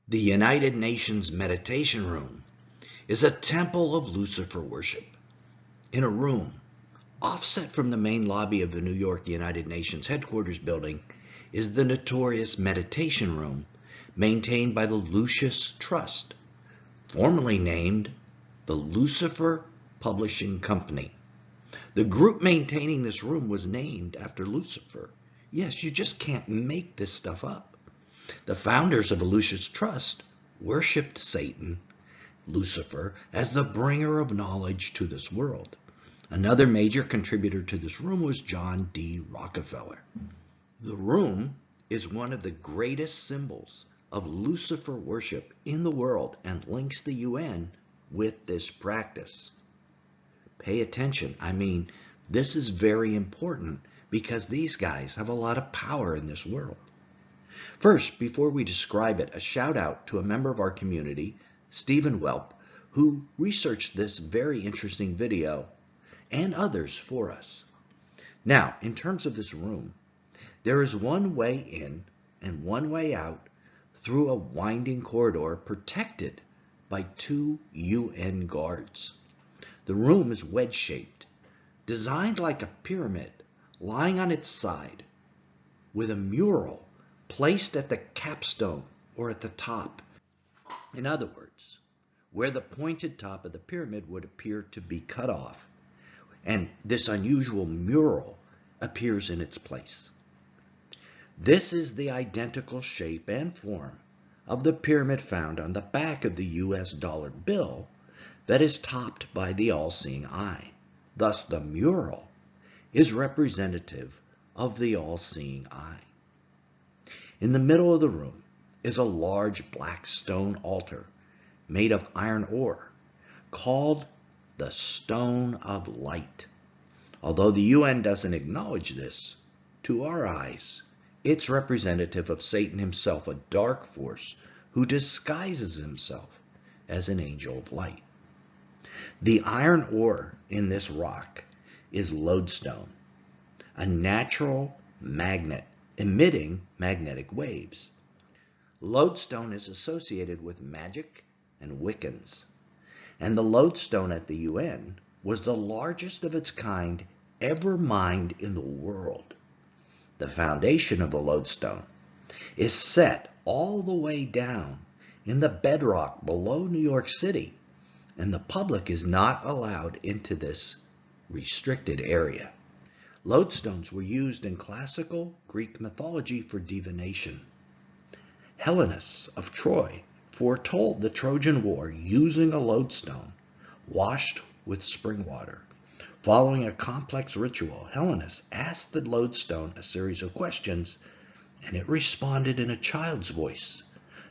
The United Nations Meditation Room is a temple of Lucifer worship. In a room offset from the main lobby of the New York United Nations headquarters building is the notorious Meditation Room maintained by the Lucis Trust, formerly named the Lucifer Publishing Company. The group maintaining this room was named after Lucifer. Yes, you just can't make this stuff up. The founders of the Lucis Trust worshipped Satan, Lucifer, as the bringer of knowledge to this world. Another major contributor to this room was John D. Rockefeller. The room is one of the greatest symbols of Lucifer worship in the world and links the UN with this practice. Pay attention. This is very important because these guys have a lot of power in this world. First, before we describe it, a shout out to a member of our community, Stephen Welp, who researched this very interesting video and others for us. Now, in terms of this room, there is one way in and one way out through a winding corridor protected by 2 UN guards. The room is wedge-shaped, designed like a pyramid, lying on its side, with a mural placed at the capstone or at the top. In other words, where the pointed top of the pyramid would appear to be cut off, and this unusual mural appears in its place. This is the identical shape and form of the pyramid found on the back of the US dollar bill that is topped by the all-seeing eye. Thus, the mural is representative of the all-seeing eye. In the middle of the room is a large black stone altar made of iron ore called the Stone of Light. Although the UN doesn't acknowledge this, to our eyes, it's representative of Satan himself, a dark force who disguises himself as an angel of light. The iron ore in this rock is lodestone, a natural magnet emitting magnetic waves. Lodestone is associated with magic and Wiccans, and the lodestone at the UN was the largest of its kind ever mined in the world. The foundation of the lodestone is set all the way down in the bedrock below New York City, and the public is not allowed into this restricted area. Lodestones were used in classical Greek mythology for divination. Hellenists of Troy foretold the Trojan War using a lodestone washed with spring water. Following a complex ritual, Hellenists asked the lodestone a series of questions, and it responded in a child's voice,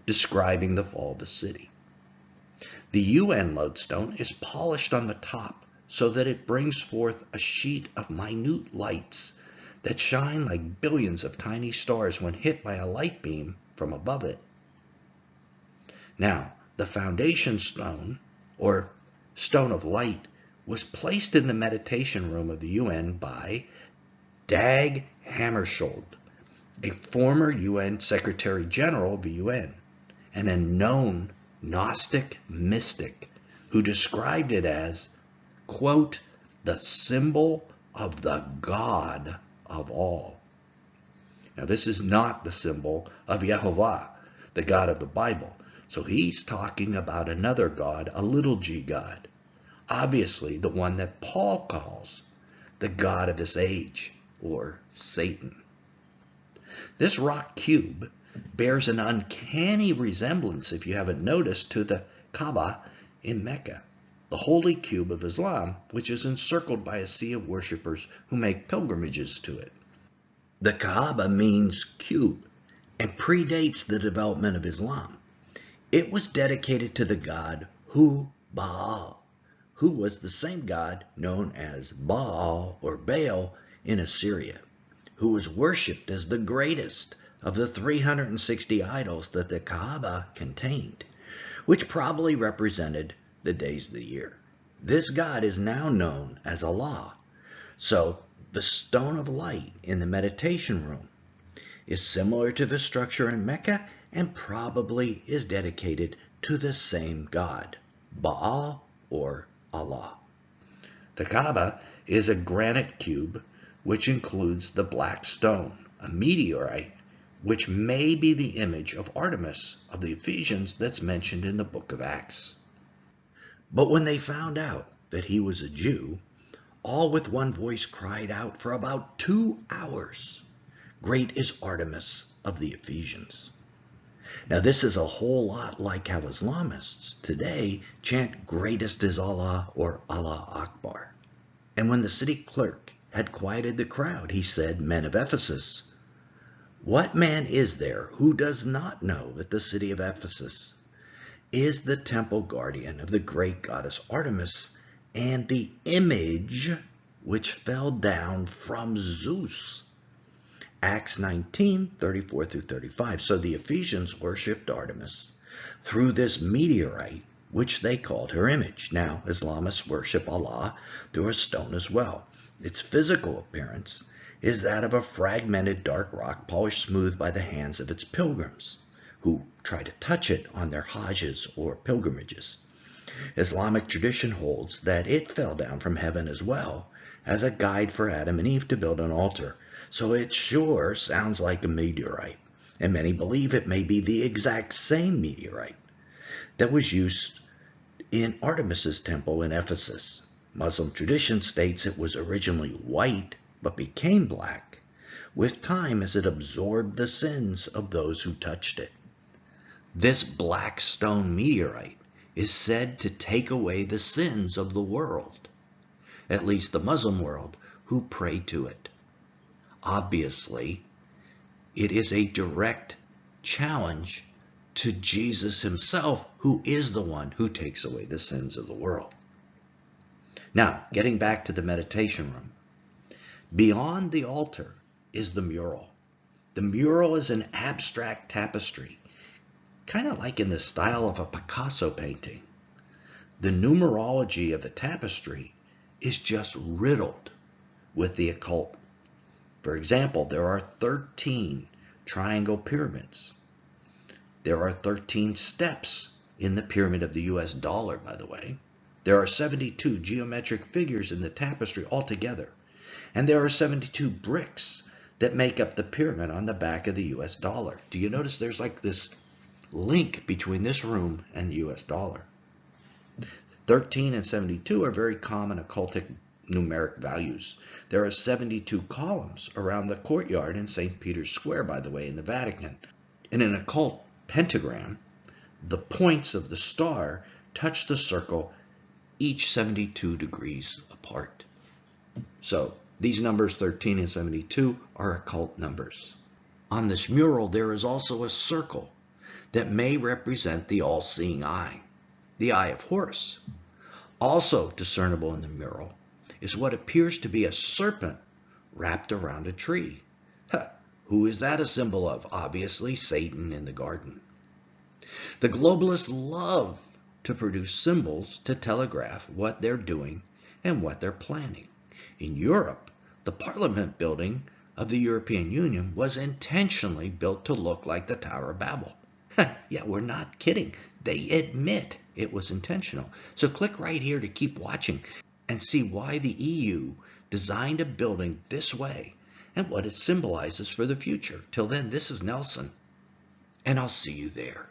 describing the fall of the city. The UN lodestone is polished on the top so that it brings forth a sheet of minute lights that shine like billions of tiny stars when hit by a light beam from above it. Now, the foundation stone, or Stone of Light, was placed in the meditation room of the UN by Dag Hammarskjöld, a former UN Secretary General of the UN, and a known Gnostic mystic who described it as, quote, the symbol of the God of all. Now, this is not the symbol of Yehovah, the God of the Bible. So he's talking about another God, a little g God, obviously the one that Paul calls the God of this age, or Satan. This rock cube bears an uncanny resemblance, if you haven't noticed, to the Kaaba in Mecca, the holy cube of Islam, which is encircled by a sea of worshippers who make pilgrimages to it. The Kaaba means cube and predates the development of Islam. It was dedicated to the god Baal, who was the same god known as Baal or Baal in Assyria, who was worshipped as the greatest of the 360 idols that the Kaaba contained, which probably represented the days of the year. This god is now known as Allah. So the Stone of Light in the meditation room is similar to the structure in Mecca and probably is dedicated to the same god, Baal or Allah. The Kaaba is a granite cube which includes the black stone, a meteorite which may be the image of Artemis of the Ephesians that's mentioned in the book of Acts. But when they found out that he was a Jew, all with one voice cried out for about 2 hours, "Great is Artemis of the Ephesians." Now this is a whole lot like how Islamists today chant "Greatest is Allah" or "Allah Akbar. And when the city clerk had quieted the crowd, he said, "Men of Ephesus, what man is there who does not know that the city of Ephesus is the temple guardian of the great goddess Artemis and the image which fell down from Zeus?" Acts 19:34 through 35. So the Ephesians worshipped Artemis through this meteorite, which they called her image. Now, Islamists worship Allah through a stone as well. Its physical appearance is that of a fragmented dark rock polished smooth by the hands of its pilgrims, who try to touch it on their hajjs or pilgrimages. Islamic tradition holds that it fell down from heaven as well as a guide for Adam and Eve to build an altar. So it sure sounds like a meteorite, and many believe it may be the exact same meteorite that was used in Artemis's temple in Ephesus. Muslim tradition states it was originally white but became black with time as it absorbed the sins of those who touched it. This black stone meteorite is said to take away the sins of the world, at least the Muslim world, who pray to it. Obviously, it is a direct challenge to Jesus himself, who is the one who takes away the sins of the world. Now, getting back to the meditation room. Beyond the altar is the mural. The mural is an abstract tapestry, kind of like in the style of a Picasso painting. The numerology of the tapestry is just riddled with the occult. For example, there are 13 triangle pyramids. There are 13 steps in the pyramid of the US dollar, by the way. There are 72 geometric figures in the tapestry altogether. And there are 72 bricks that make up the pyramid on the back of the US dollar. Do you notice there's like this link between this room and the US dollar? 13 and 72 are very common occultic numeric values. There are 72 columns around the courtyard in St. Peter's Square, by the way, in the Vatican. In an occult pentagram, the points of the star touch the circle each 72 degrees apart. So these numbers 13 and 72 are occult numbers. On this mural, there is also a circle that may represent the all-seeing eye, the eye of Horus. Also discernible in the mural is what appears to be a serpent wrapped around a tree. Who is that a symbol of? Obviously, Satan in the garden. The globalists love to produce symbols to telegraph what they're doing and what they're planning. In Europe, the Parliament building of the European Union was intentionally built to look like the Tower of Babel. Yeah, we're not kidding. They admit it was intentional. So click right here to keep watching and see why the EU designed a building this way and what it symbolizes for the future. Till then, this is Nelson, and I'll see you there.